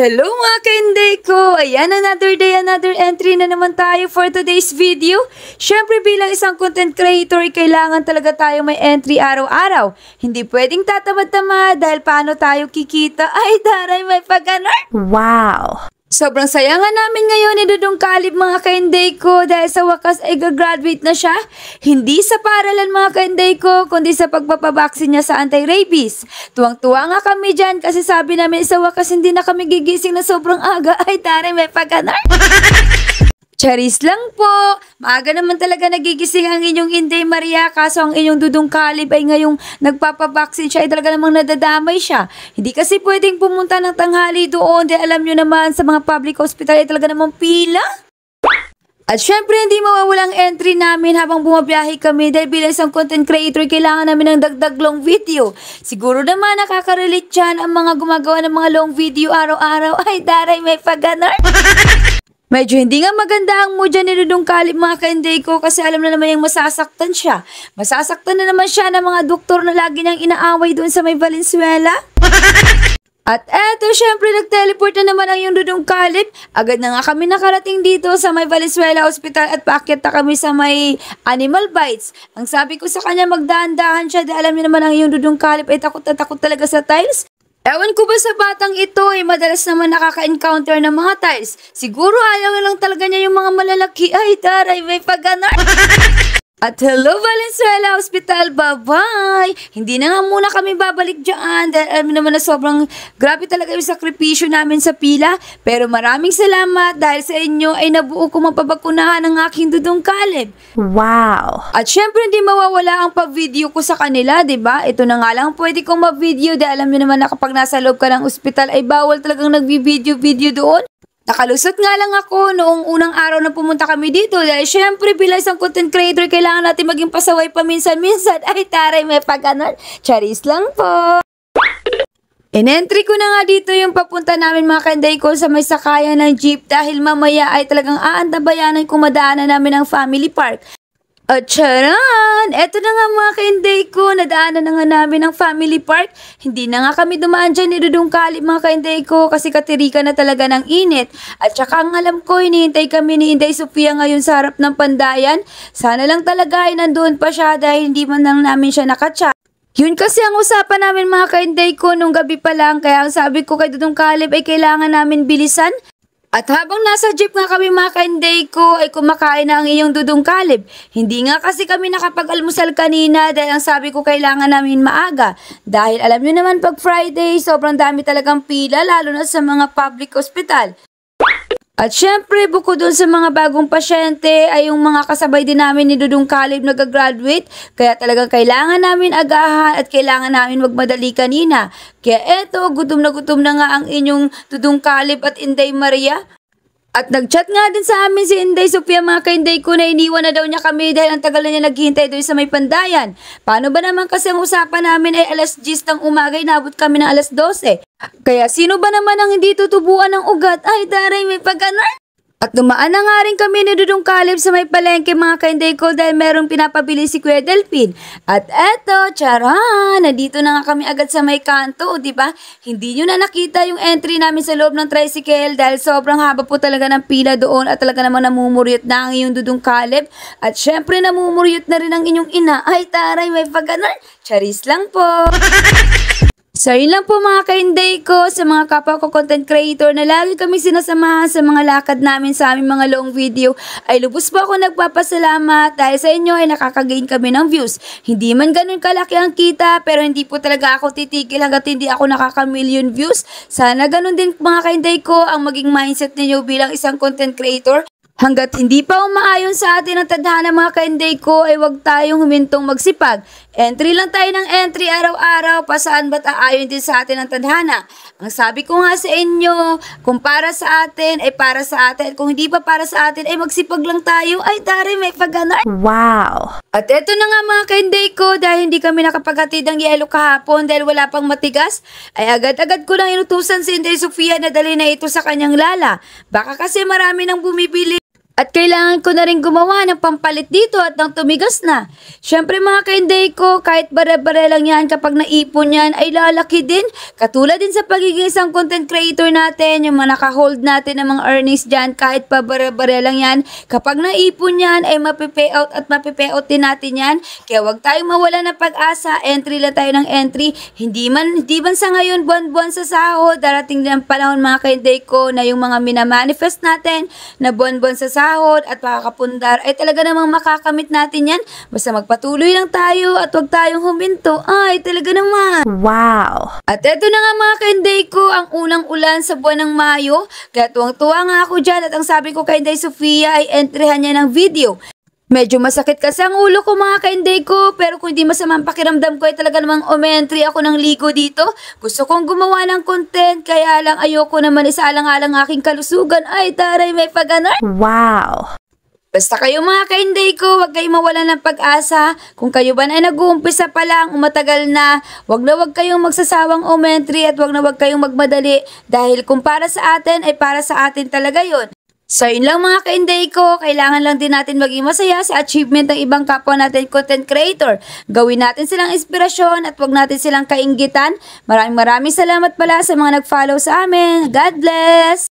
Hello mga kainday ko! Ayan, another day, another entry na naman tayo for today's video. Siyempre bilang isang content creator, kailangan talaga tayo may entry araw-araw. Hindi pwedeng tatamad-tamad dahil paano tayo kikita? Ay, taray, may pag-ganar! Wow! Sobrang saya nga namin ngayon ni Dudong Kalib mga kainday ko dahil sa wakas ay gagraduate na siya. Hindi sa paralan mga kainday ko, kundi sa pagpapabaksin niya sa anti-rabies. Tuwang-tuwa nga kami dyan kasi sabi namin sa wakas hindi na kami gigising na sobrang aga. Ay tari, may pag-ganar! Charis lang po. Maaga naman talaga nagigising ang inyong Inday Maria kaso ang inyong Dudong Kalib ay ngayong nagpapabaksin siya ay talaga namang nadadamay siya. Hindi kasi pwedeng pumunta ng tanghali doon dahil alam nyo naman sa mga public hospital ay talaga namang pila. At syempre hindi mawawalang entry namin habang bumabiyahe kami dahil bilang isang content creator kailangan namin ng dagdag long video. Siguro naman nakaka-relate dyan ang mga gumagawa ng mga long video araw-araw. Ay daray, may pag-ganar! Medyo hindi nga maganda ang mood dyan ni Dudong Kalib mga kainday ko kasi alam na naman yung masasaktan siya. Masasaktan na naman siya ng mga doktor na lagi niyang inaaway doon sa may Valenzuela. At eto, syempre nag-teleport na naman ang yung Dudong Kalib. Agad na nga kami nakarating dito sa may Valenzuela Hospital at paakyat na kami sa may Animal Bites. Ang sabi ko sa kanya magdahan-dahan siya dahil alam niyo naman ang yung Dudong Kalib ay takot na takot talaga sa tiles. Ewan ko ba sa batang ito ay madalas naman nakaka-encounter ng mga tiles. Siguro ayaw lang talaga niya yung mga malalaki. Ay taray, may pag-ganar! At hello Valenzuela Hospital, bye-bye! Hindi na nga muna kami babalik dyan dahil alam naman na sobrang grabe talaga yung sakripisyo namin sa pila. Pero maraming salamat dahil sa inyo ay nabuo ko mapabakunahan ng aking Dudong Kalib. Wow! At syempre hindi mawawala ang pag-video ko sa kanila, ba? Diba? Ito na nga lang pwede kong mag-video dahil alam nyo naman na kapag nasa loob ka ng ospital ay bawal talagang nag-video-video doon. Nakalusot nga lang ako noong unang araw na pumunta kami dito dahil syempre bilang isang content creator kailangan natin maging pasaway paminsan-minsan. Ay taray, may pag-ganar. Charis lang po. In-entry ko na nga dito yung papunta namin mga kainday ko sa may sakayan ng jeep dahil mamaya ay talagang aantabayanan kung madaanan namin ang family park. At charan! Eto na nga mga kainday ko, nadaanan na nga namin ang family park. Hindi na nga kami dumaan dyan ni Dudong Kalib mga kainday ko kasi katirika na talaga ng init. At saka ang alam ko, hinihintay kami ni Inday Sofia ngayon sa harap ng pandayan. Sana lang talaga ay nandoon pa siya dahil hindi man lang namin siya nakachat. Yun kasi ang usapan namin mga kainday ko nung gabi pa lang kaya ang sabi ko kay Dudong Kalib ay kailangan namin bilisan. At habang nasa jeep nga kami mga kainday ko ay kumakain na ang iyong Dudong Kalib. Hindi nga kasi kami nakapag-almusal kanina dahil ang sabi ko kailangan namin maaga. Dahil alam nyo naman pag Friday sobrang dami talagang pila lalo na sa mga public hospital. At syempre, bukod dun sa mga bagong pasyente, ay yung mga kasabay din namin ni Dudong Kalib nag-graduate. Kaya talagang kailangan namin agahan at kailangan namin magmadali kanina. Kaya eto, gutom na nga ang inyong Dudong Kalib at Inday Maria. At nag-chat nga din sa amin si Inday Sofia mga kainday ko na iniwan na daw niya kami dahil ang tagal na niya naghihintay doon sa may pandayan. Paano ba naman kasi ang usapan namin ay alas 10 ng umaga, inabot kami ng alas 12. Kaya sino ba naman ang hindi tutubuan ng ugat? Ay taray, may pag-ganar! At dumaan na nga rin kami ni Dudong Kalib sa may palengke mga kainday ko dahil merong pinapabili si Kuya Delphin. At eto, charan! Nandito na nga kami agad sa may kanto, di ba? Hindi nyo na nakita yung entry namin sa loob ng tricycle dahil sobrang haba po talaga ng pila doon at talaga namang namumuryot na ang iyong Dudong Kalib. At syempre namumuryot na rin ang inyong ina. Ay taray, may pag-ganar! Charis lang po! So yun lang po mga kainday ko sa mga kapwa ko content creator na lagi kami sinasamahan sa mga lakad namin sa aming mga long video ay lubos po ako nagpapasalamat dahil sa inyo ay nakakagain kami ng views. Hindi man ganun kalaki ang kita pero hindi po talaga ako titigil hanggat hindi ako nakaka-million views. Sana ganun din mga kainday ko ang maging mindset ninyo bilang isang content creator. Hanggat hindi pa umaayon sa atin ang tadhana mga kainday ko ay huwag tayong humintong magsipag. Entry lang tayo ng entry araw-araw pa saan ba't aayon din sa atin ang tadhana. Ang sabi ko nga sa inyo, kung para sa atin ay para sa atin. Kung hindi pa para sa atin ay magsipag lang tayo. Ay tari, may pag-ganar. Wow! At eto na nga mga kainday ko dahil hindi kami nakapaghatid ng yelo kahapon dahil wala pang matigas ay agad-agad ko lang inutusan si Inday Sofia na dali na ito sa kanyang lala. Baka kasi marami nang bumibili. At kailangan ko na rin gumawa ng pampalit dito at nang tumigas na. Syempre mga kainday ko, kahit bare-bare lang yan, kapag naipon yan ay lalaki din. Katulad din sa pagiging isang content creator natin, yung mga naka-hold natin ng mga earnings dyan, kahit pa bare-bare lang yan, kapag naipon yan ay mapipayout at mapipayout din natin yan. Kaya wag tayong mawala ng pag-asa, entry lang tayo ng entry. Hindi man sa ngayon buwan-buwan sa sahod, darating din ang panahon mga kainday ko na yung mga minamanifest natin na buwan-buwan sa sahod at makakapundar ay talaga namang makakamit natin yan. Basta magpatuloy lang tayo at huwag tayong huminto. Ay, talaga naman. Wow. At eto na nga mga kainday ko, ang unang ulan sa buwan ng Mayo. Kaya tuwang-tuwa nga ako dyan at ang sabi ko kay Inday Sofia ay entryhan niya ng video. Medyo masakit kasi ang ulo ko mga kainday ko, pero kung hindi masamang pakiramdam ko ay talaga namang umentry ako ng ligo dito. Gusto kong gumawa ng content, kaya lang ayoko naman isaalang-alang aking kalusugan. Ay taray, may pag-anar. Wow. Basta kayo mga kainday ko, huwag kayong mawalan ng pag-asa. Kung kayo ba ay nag-uumpisa pa lang, umatagal na, wag kayong magsasawang umentry at wag kayong magmadali. Dahil kung para sa atin, ay para sa atin talaga yon. So yun lang mga kainday ko, kailangan lang din natin maging masaya sa achievement ng ibang kapwa natin content creator. Gawin natin silang inspirasyon at wag natin silang kainggitan. Maraming salamat pala sa mga nag-follow sa amin. God bless!